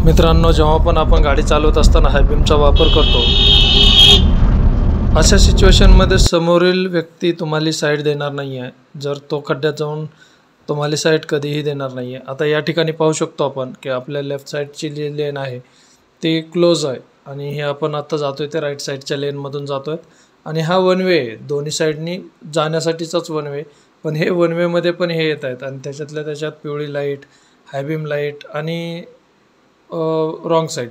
मित्रांनो, जेव्हा पण आपण गाडी चालवत असताना हाय बीमचा वापर करतो, अशा सिच्युएशनमध्ये समोरील व्यक्ती तुम्हाला साईड देणार नाही आहे. जर तो खड्ड्यात जाऊन तुम्हाला साईड कधीही देणार नाही आहे. आता या ठिकाणी पाहू शकतो आपण की आपल्या लेफ्ट साईडची जी लेन आहे ती क्लोज आहे आणि हे आपण आता जातोय ते राईट साईडच्या लेनमधून जातोय आणि हा वन वे दोन्ही साईडनी जाण्यासाठीचाच वन वे. पण हे वन वेमध्ये पण हे येत आहेत आणि त्याच्यातल्या त्याच्यात पिवळी लाईट, हाय बीम लाईट आणि रॉंग साईड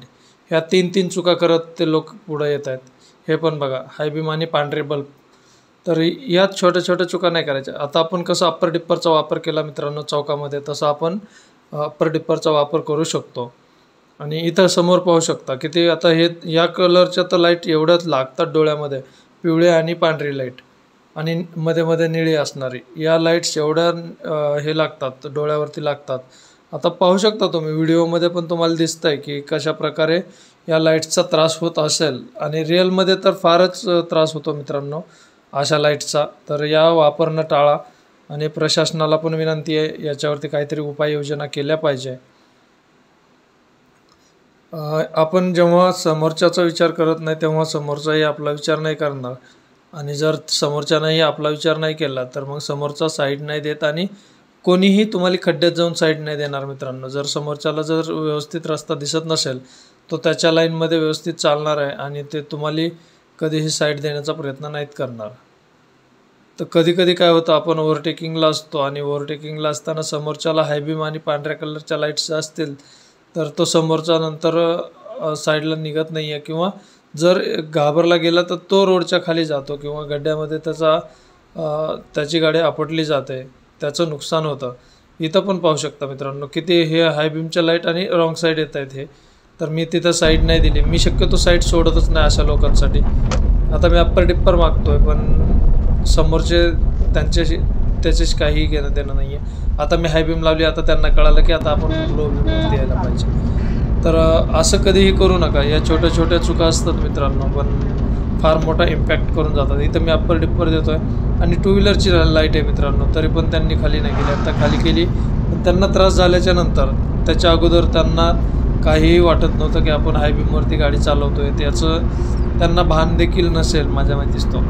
ह्या तीन चुका करत ते लोक पुढे येत आहेत. हे पण बघा, हाय बीम आणि पांढरे बल्ब. तर यात छोट्या छोट्या चुका नाही करायच्या. आता आपण कसं अप्पर डिप्परचा वापर केला मित्रांनो चौकामध्ये, तसं आपण अप्पर डिप्परचा वापर करू शकतो. आणि इथं समोर पाहू शकता की ते आता हे या कलरच्या तर लाईट एवढ्याच लागतात डोळ्यामध्ये, पिवळे आणि पांढरी लाईट आणि मध्ये मध्ये निळी असणारी या लाईट्स एवढ्या हे लागतात, डोळ्यावरती लागतात. आता पाहू शकता तुम्ही व्हिडिओमध्ये पण तुम्हाला दिसतंय की कशा प्रकारे या लाईट्सचा त्रास होत असेल आणि रिअलमध्ये तर फारच त्रास होतो मित्रांनो अशा लाईट्सचा. तर या वापरणं टाळा आणि प्रशासनाला पण विनंती आहे याच्यावरती काहीतरी उपाययोजना केल्या पाहिजे. आपण जेव्हा समोरच्याचा विचार करत नाही तेव्हा समोरचाही आपला विचार नाही करणार आणि जर समोरच्यानेही आपला विचार नाही केला तर मग समोरचा साईड नाही देत आणि कोणीही तुम्हाला खड्ड्यात जाऊन साईड नाही देणार मित्रांनो. जर समोरच्याला जर व्यवस्थित रस्ता दिसत नसेल तो त्याच्या लाईनमध्ये व्यवस्थित चालणार आहे आणि ते तुम्हाला कधीही साईड देण्याचा प्रयत्न नाहीत करणार. तर कधी काय होतं, आपण ओव्हरटेकिंगला असतो आणि ओव्हरटेकिंगला असताना समोरच्याला हाय बीम आणि पांढऱ्या कलरच्या लाईट्स असतील तर तो समोरचा नंतर साईडला निघत नाही आहे किंवा जर घाबरला गेला तर तो रोडच्या खाली जातो किंवा गड्ड्यामध्ये त्याची गाडी आपटली जाते, त्याचं नुकसान होतं. इथं पण पाहू शकता मित्रांनो किती हे हाय बीमच्या लाईट आणि रॉंग साईड येत आहेत. हे तर मी तिथं साईड नाही दिली. मी शक्यतो साईड सोडतच नाही अशा लोकांसाठी. आता मी अप्पर डिप्पर मागतोय पण समोरचे त्याच्याशी काहीही घेणं देणं नाही आहे. आता मी हाय बीम लावली, आता त्यांना कळालं की आता आपण लो बीमवरती यायला पाहिजे. तर असं कधीही करू नका. या छोट्या छोट्या चुका असतात मित्रांनो पण फार मोठा इम्पॅक्ट करून जातात. इथं मी अप्पर डिप्पर देतो आहे आणि टू व्हीलरची लाईट आहे मित्रांनो, तरी पण त्यांनी खाली नाही केली. आता खाली केली पण त्यांना त्रास झाल्याच्या नंतर, त्याच्या अगोदर त्यांना काहीही वाटत नव्हतं की आपण हाय बीमवरती गाडी चालवतो आहे, त्याचं त्यांना भान देखील नसेल माझ्या माहितीच. तो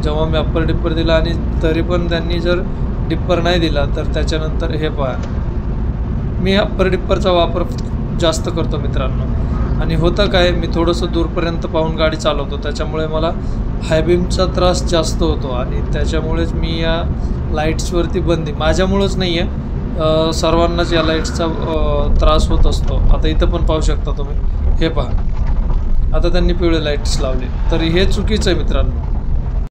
जेव्हा मी अप्पर डिप्पर दिला आणि तरी पण त्यांनी जर डिप्पर नाही दिला तर त्याच्यानंतर हे पहा, मी अप्पर डिप्परचा वापर जास्त करतो मित्रांनो. आणि होतं काय, मी थोडंसं दूरपर्यंत पाहून गाडी चालवतो त्याच्यामुळे मला हाय बीमचा त्रास जास्त होतो आणि त्याच्यामुळेच मी या लाईट्सवरती बंदी, माझ्यामुळंच नाही आहे, सर्वांनाच या लाईट्सचा त्रास होत असतो. आता इथं पण पाहू शकता तुम्ही, हे पहा आता त्यांनी पिवळे लाईट्स लावले. तर हे चुकीचं आहे मित्रांनो.